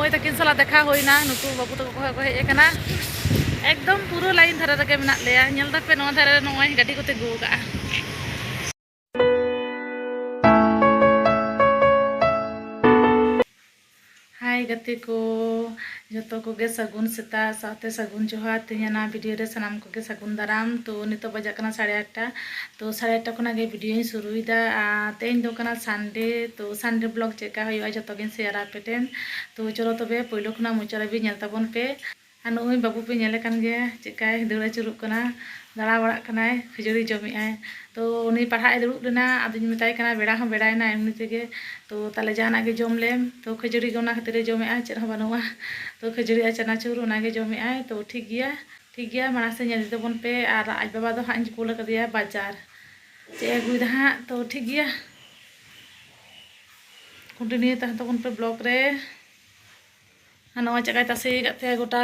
मई तकिन साला देखा होइना नुकु बाबू तक को हेज एकना एकदम पूरा लाइन धारे रगे मेना लेया नेल दापे नो धारे नोय गाड़ी को तिंगु का हाय गति को जो कोगे सगुन सेता साथे सगुन जोहार तेना वीडियो रे सनाम कोगे सगुन दाराम तो नितो बजा कना 8:30 तो 8:30 खना गे वीडियो शुरुईदा तेन दो कना संडे तो संडे ब्लॉग चेका होय जो तो गिन शेयर पेटेन तो चलो तबे पहिलो खना मुचारा भी नेल ताबन पे आ नोय बाबू पे नेले कान गे चेकाय दौड़ा चुरुक कना दाड़ा बड़ा कनाय खिजड़ी जमी आय तो उनी पढ़ा दुड़ुब लेना आदिन मेताय कना बेड़ा हम बेड़ायना एमनी तेगे तो ताले जाना गे जम लेम तो खिजड़ी गोना खातिर जमे आय चेर बानुआ तो खिजड़ी आ चनाचुर उनागे जमे आय तो ठीक गया माना से नेल दबन पे और आज बाबा दो हां कुल कदिया बाजार चे अगुदा हां तो ठीक गया कंटिन्यू तहन तबन पे ब्लॉग रे नवा चकाय तासे गते गोटा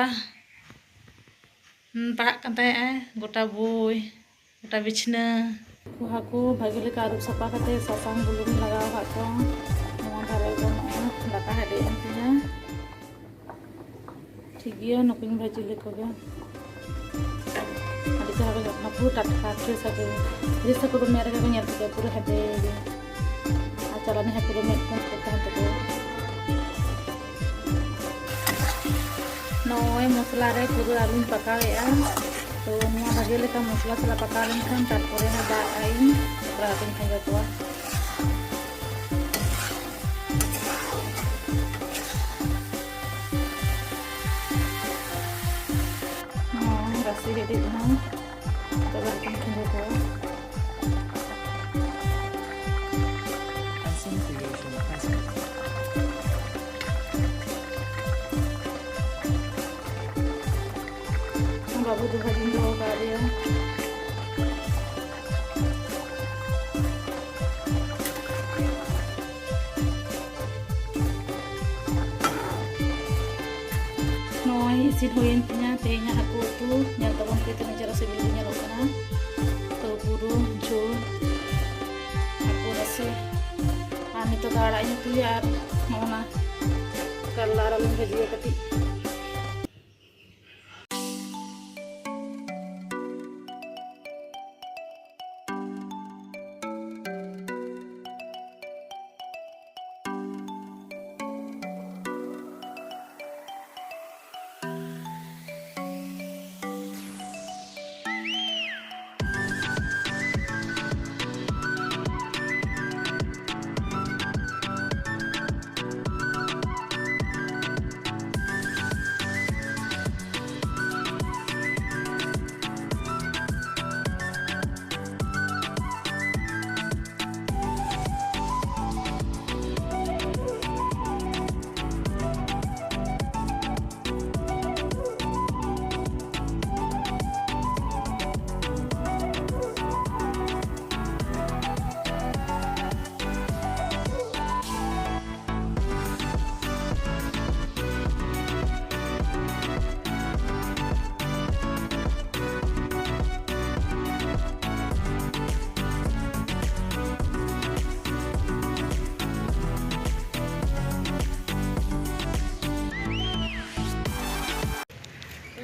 पढ़ा कान ताय गोटा बोई गोटा बिछना हाकू भागी लेका आरुब सफा कते सासांग बुलुंग लगाव हाको नवा धारे दो दाका हेडे एंतिना ठीक गया नकुन भाजी लेको गे आदि जहाबे अपना पूरा टटका के सके जैसे को मेरे के नेल के पूरा हेडे आ चलाने है पूरा में कोन करता है तो नोय मसला रे पूरा आलू पकावेया तो नवा भागे लेका मसला सला पका लेनखान तारपरे हा दा आई पूरा आतिन खाइगा तो रसी रेडी ना तो आतिन खाइगा तो बाबू तो भाजी जो का दिया नोय इसिन होयन तिना तेना हाकु तु नेल तबन पे तना जरा से बिल नेल kana तो पूरो झोल हाकु रसे आनी तो दाड़ा इन तु यार नोना कल्ला रलम भाजी कति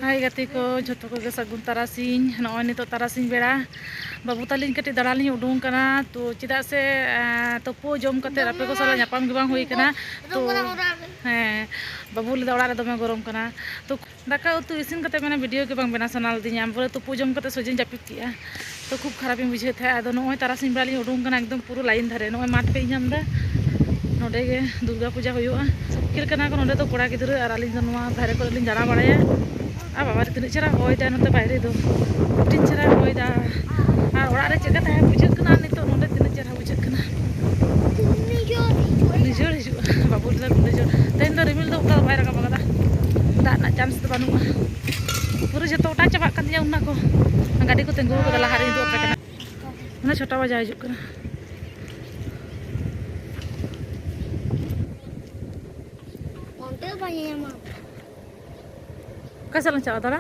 हाय गति को झोटो को सगुन तारासिंग नॉय नितो तारासिंग बेड़ा बाबू तालिन कटी दाड़ाली उडूंग कना तो चिदा से तोपो जम कते आपे को साला नापाम गे बांग हुई कना तो हैं बाबू ले दाड़ा रे दमे गरम कना तो दाका उतु इसिन कते मैंने वीडियो के बांग बेना सनाल दिया बोले तोपो जम कते सोजिन जापित किया तो खूब खराब बुझे थे आदो नॉय तारासिंग बेड़ा उडूंग कना एकदम पूरा लाइन धारे नॉय माठ पे इनाम दा नोडे गे दुर्गा पूजा हुआ किल कना को नोडे तो कोड़ा गिद्रा और आलिन नोवा धारे को लिन जाना बाड़ाया आ बाबा तीन चेहरा होयदा नते बाहरे दो तीन चेहरा होयदा और ओड़ा रे चेका ताहे बुझक कना नितो नोडे तीन चेहरा बुझक कना निजोर हिजुआ बाबू ला निजोर तेन दो रिमिल दो उका बाय रका बागदा दा ना चांस तो बानुआ पूरा जतो उटा चाबा कान दिया उना को गाड़ी को तेंगु को लहारे दो पे कना उना छोटा बजा हिजुक कना कैसे लंचा दाड़ा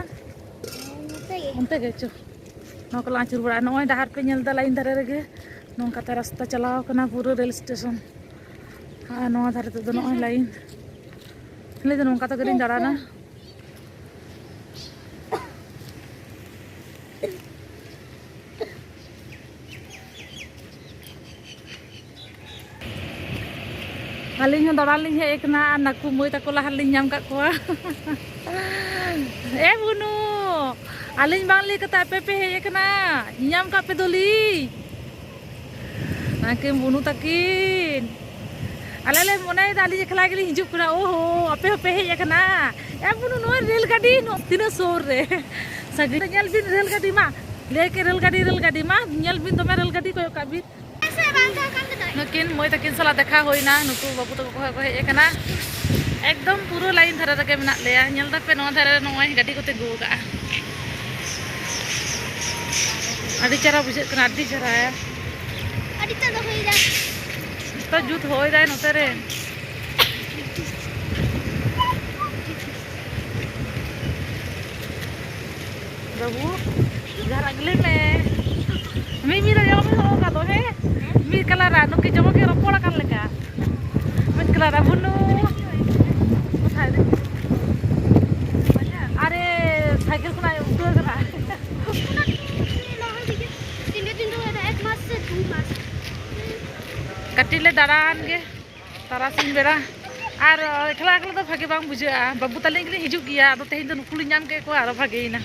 उनते गे चो नोकला आचुर बड़ा नोय डाहर पे नेल दा लाइन धारे रे नोंकाते रास्ता चलाव कना पूरा रेल स्टेशन हाँ नोआ धारे तो नोय line Ini tuh nongkat gerin darana. Haling yang daralin ya kena anakku mau tak kulah haling nyam kat kuah. Bunu, haling bangli kata pepe ya kena nyam kat peduli. Nakin bunu takin. Alale monai dali jekla gili hijuk kena oh ape ya kena. Bunu no rel gadi no tina sore. Sagi nyal bin rel gadi ma. Leke rel gadi ma nyal bin to rel gadi koyo kabit. Nukin moi takin salah dekha hoina nuku babu to ko he kana ekdom puro line thara rage menak leya nyel ta pe no thara noi gadi kote go ka adi cara bujhe kana adi cara ya adi ta hoi da ta jut hoi da no tere babu jar agle me mi ra yo me ho ka to he mi kalara nuki jomo ke ropola kan leka mi kalara bunu are cycle kuna udo kena katile daran ge tarasin bera ar ekla ekla to bhage bang bujha babu taling gili hijuk giya ado tehin to nukuli nyam ke ko aro bhageina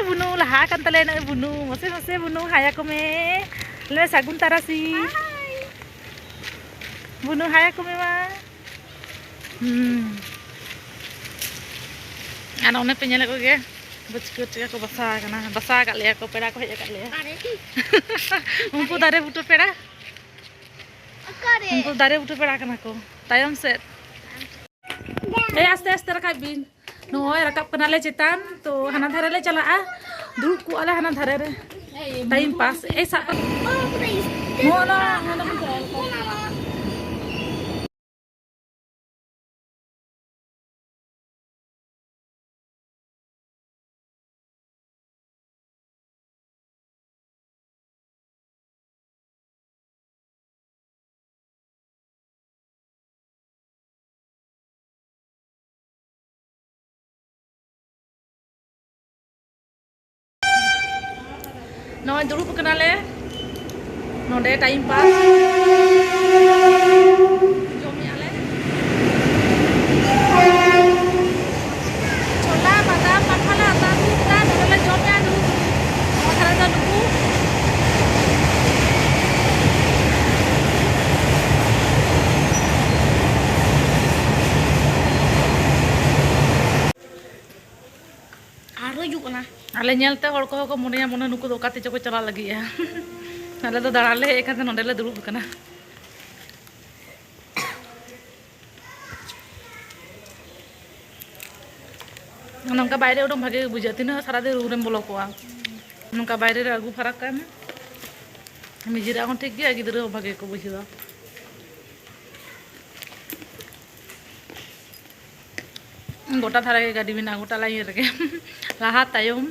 bunu laha kan tale na bunu mase bunu haya kome le sagun tarasi bunu haya kome ma ana one penyele ko ge bachkut ko basa kat le ko pera ko heja kat le unku dare butu pera unku dare butu pera kana ko tayom set aste rakab bin Noi rakap kena le cetan tuh hana thare le chala duduk ku ala hana thare re time pass sak mola Noi dulu kenal le node time pass jomi ale chola mata pathala ta ta nole jomi adu makhara ta nuku aro juk na ale nyelte hor ko mone nuku do kate choko chala lagi ya ale do darale ekate nonde le durub kana nongka bayre udong bhage bujha tina sara de rurem bolo ko nongka bayre re agu farak kan mijira kon thik ge gidre bhage ko bujha gota thara gadi bina gota lai rege lahat tayom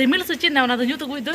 rimil suci na ona do nyutu gui do